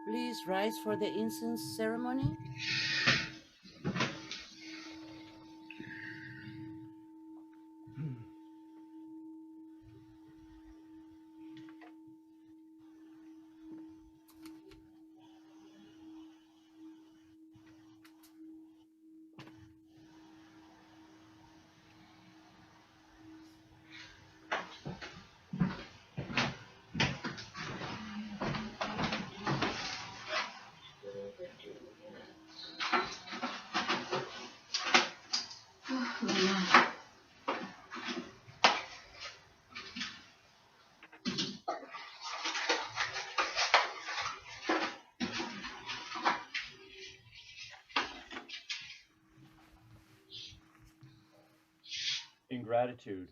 Please rise for the incense ceremony. In gratitude,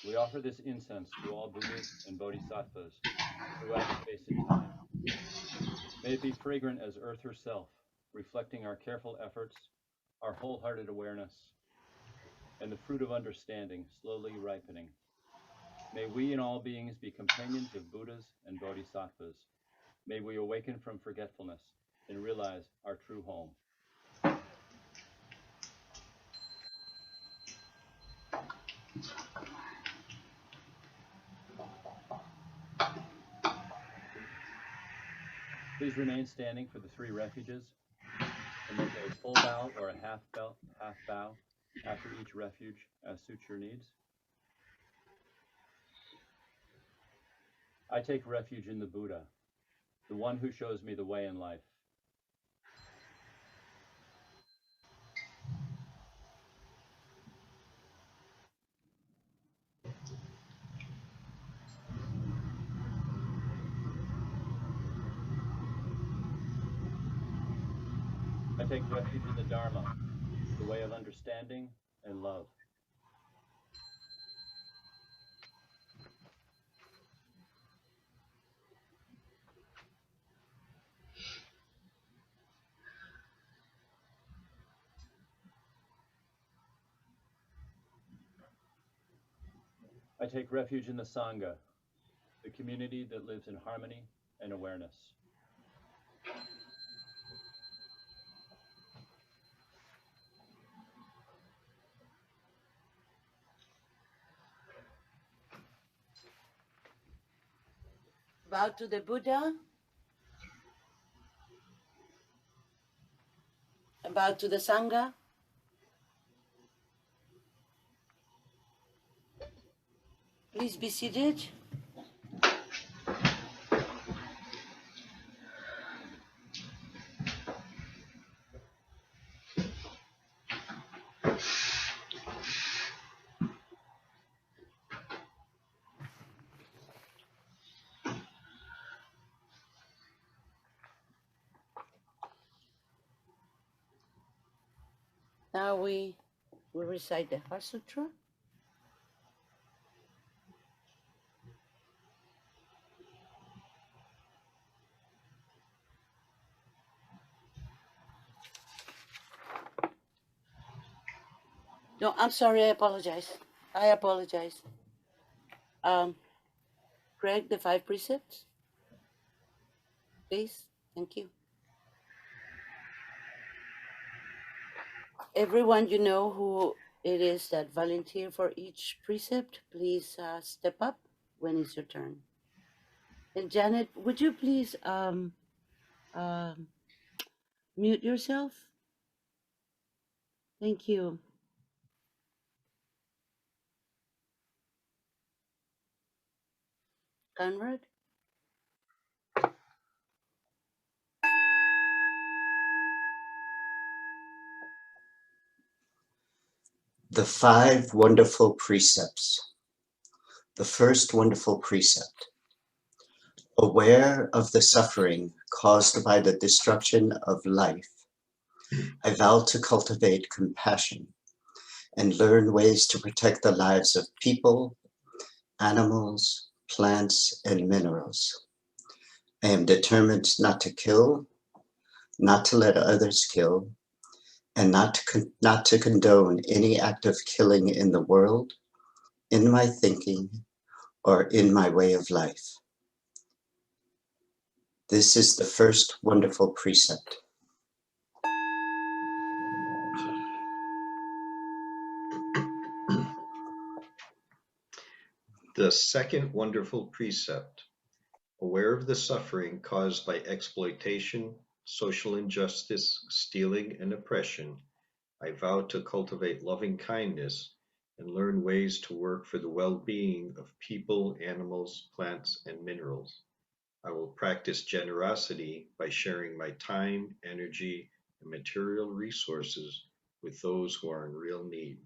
we offer this incense to all Buddhas and Bodhisattvas throughout space and time. May it be fragrant as Earth herself, reflecting our careful efforts, our wholehearted awareness, and the fruit of understanding slowly ripening. May we and all beings be companions of Buddhas and Bodhisattvas. May we awaken from forgetfulness and realize our true home. Please remain standing for the three refuges and make a full bow or a half bow after each refuge as suits your needs. I take refuge in the Buddha, the one who shows me the way in life. I take refuge in the Dharma, the way of understanding and love. I take refuge in the Sangha, the community that lives in harmony and awareness. Bow to the Buddha. Bow to the Sangha. Please be seated. Now we will recite the Heart Sutra. No, I'm sorry, I apologize. Greg, the 5 precepts, please. Thank you. Everyone you know who it is that volunteer for each precept, please step up when it's your turn. And Janet, would you please mute yourself? Thank you. Conrad? The 5 wonderful precepts. The first wonderful precept. Aware of the suffering caused by the destruction of life, I vow to cultivate compassion and learn ways to protect the lives of people, animals, plants, and minerals. I am determined not to kill, not to let others kill, and not to condone any act of killing in the world, in my thinking, or in my way of life. This is the first wonderful precept. The second wonderful precept, aware of the suffering caused by exploitation, social injustice, stealing, and oppression, I vow to cultivate loving kindness and learn ways to work for the well-being of people, animals, plants, and minerals. I will practice generosity by sharing my time, energy, and material resources with those who are in real need.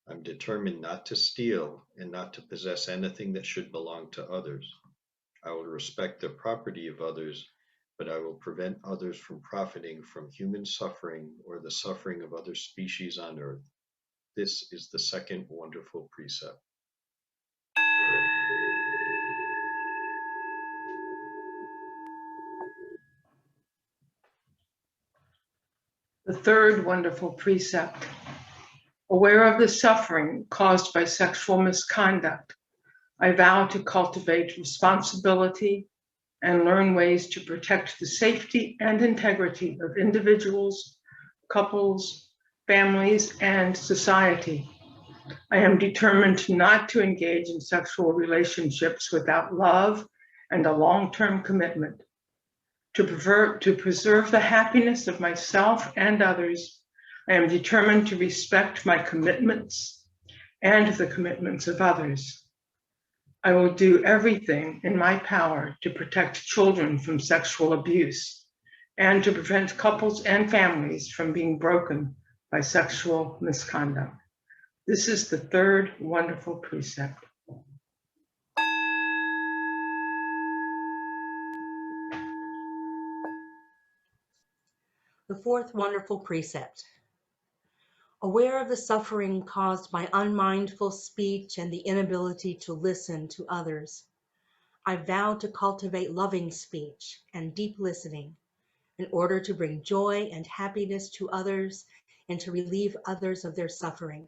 I'm determined not to steal and not to possess anything that should belong to others. I will respect the property of others, but I will prevent others from profiting from human suffering or the suffering of other species on earth. This is the second wonderful precept. The third wonderful precept, aware of the suffering caused by sexual misconduct, I vow to cultivate responsibility and learn ways to protect the safety and integrity of individuals, couples, families, and society. I am determined not to engage in sexual relationships without love and a long-term commitment. To preserve the happiness of myself and others, I am determined to respect my commitments and the commitments of others. I will do everything in my power to protect children from sexual abuse and to prevent couples and families from being broken by sexual misconduct. This is the third wonderful precept. The fourth wonderful precept. Aware of the suffering caused by unmindful speech and the inability to listen to others, I vow to cultivate loving speech and deep listening in order to bring joy and happiness to others and to relieve others of their suffering.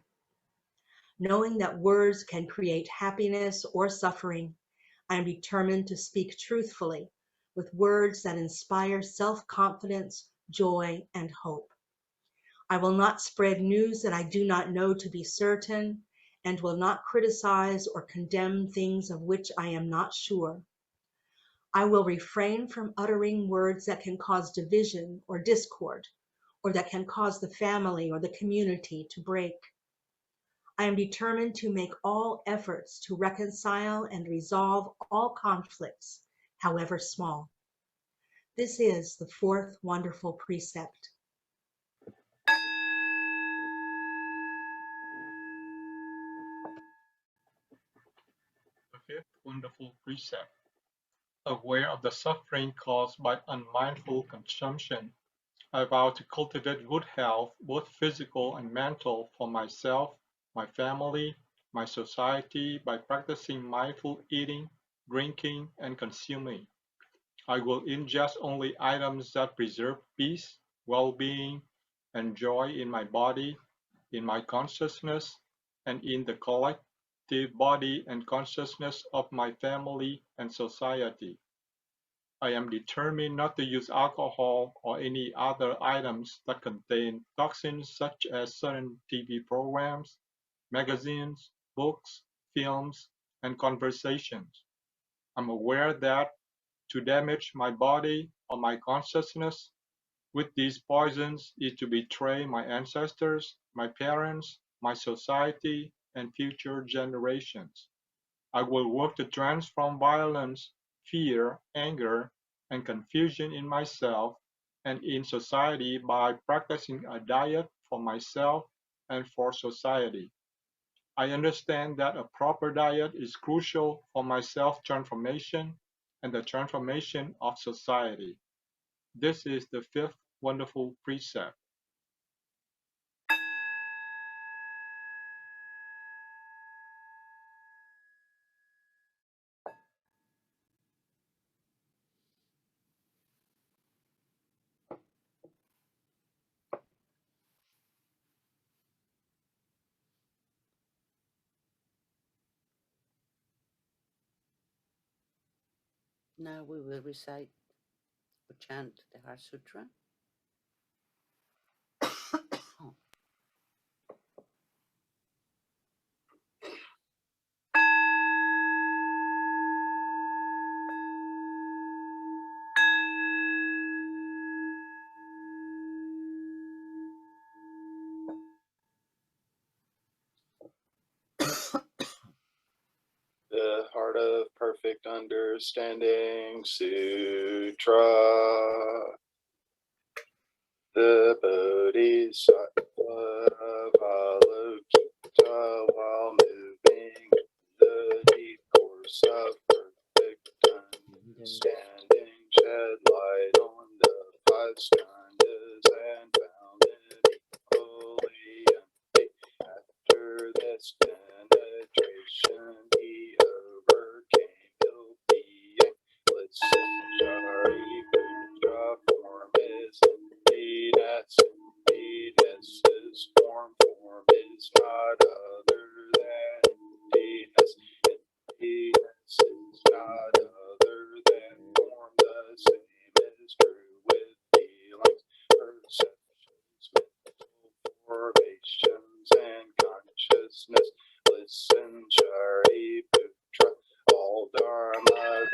Knowing that words can create happiness or suffering, I am determined to speak truthfully with words that inspire self-confidence, joy, and hope. I will not spread news that I do not know to be certain, and will not criticize or condemn things of which I am not sure. I will refrain from uttering words that can cause division or discord, or that can cause the family or the community to break. I am determined to make all efforts to reconcile and resolve all conflicts, however small. This is the fourth wonderful precept. The fifth wonderful precept, aware of the suffering caused by unmindful consumption, I vow to cultivate good health, both physical and mental, for myself, my family, my society by practicing mindful eating, drinking, and consuming. I will ingest only items that preserve peace, well-being, and joy in my body, in my consciousness, and in the collective body and consciousness of my family and society. I am determined not to use alcohol or any other items that contain toxins such as certain TV programs, magazines, books, films, and conversations. I'm aware that to damage my body or my consciousness with these poisons is to betray my ancestors, my parents, my society, and future generations. I will work to transform violence, fear, anger, and confusion in myself and in society by practicing a diet for myself and for society. I understand that a proper diet is crucial for my self-transformation and the transformation of society. This is the fifth wonderful precept. Now we will recite or chant the Heart Sutra. The Heart of Perfect Understanding Sutra. The Bodhisattva Avalokita while moving the deep course of perfect understanding shed light on the five skandhas and found it equally empty. After this penetration, he overcame ill being. Listen, Shari Putra, form is emptiness. Emptiness is form. Form is not other than emptiness. Emptiness is not other than form. The same is true with feelings, perceptions, mental formations, and consciousness. Listen, Shari Putra, all Dharma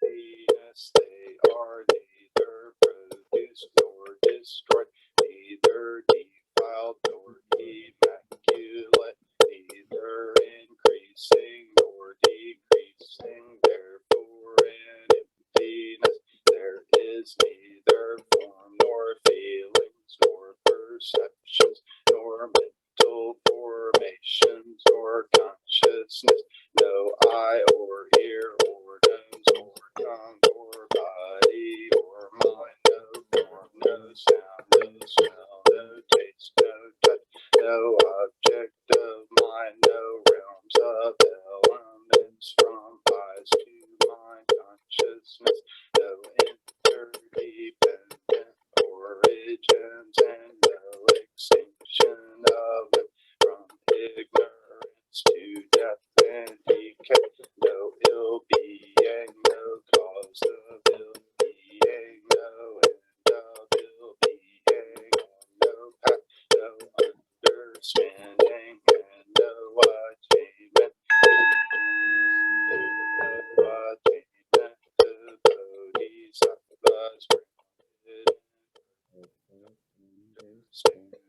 Venus, they are neither produced nor destroyed, neither defiled nor immaculate, neither increasing nor decreasing. Therefore, in emptiness there is neither form nor feelings nor perceptions nor mental formations nor consciousness, no eye or ear or nose or tongue or body or mind, no form, no sound, no smell, no taste, no touch, no object of mind, no realms of elements from eyes to mind consciousness, no interdependent origins, and no extinction of them from ignorance to death and decay, no ill being, no cause of ill being, no end of ill being, no path, no understanding, and no attainment. No attainment to Bodhisattva's grounded understanding.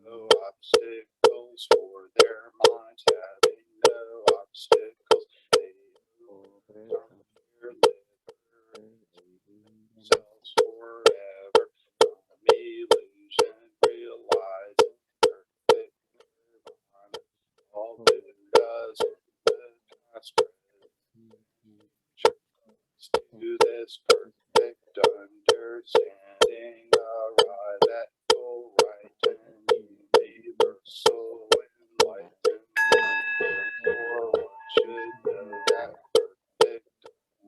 No obstacles for their minds, having no obstacles. They overcome fear, liberate themselves forever from illusion, realizing perfect nirvana. All Buddhas in the past, present, to this perfect understanding arrive at full right and universal enlightenment. Therefore, one should know that perfect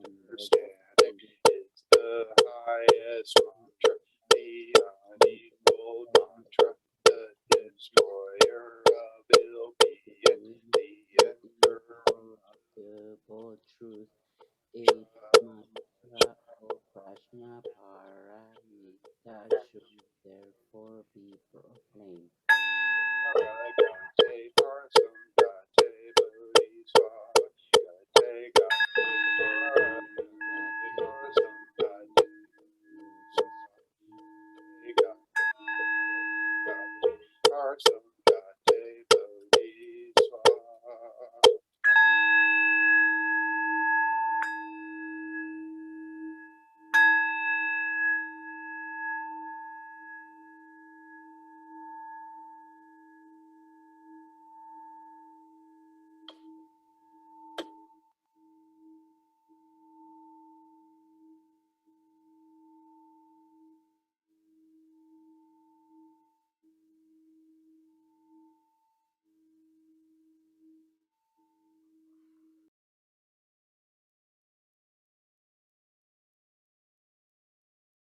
understanding is the highest mantra, the unequaled mantra, the destroyer of ill being, the Incorruptible truth, eight mantra of Prajna Paramita should therefore be proclaimed.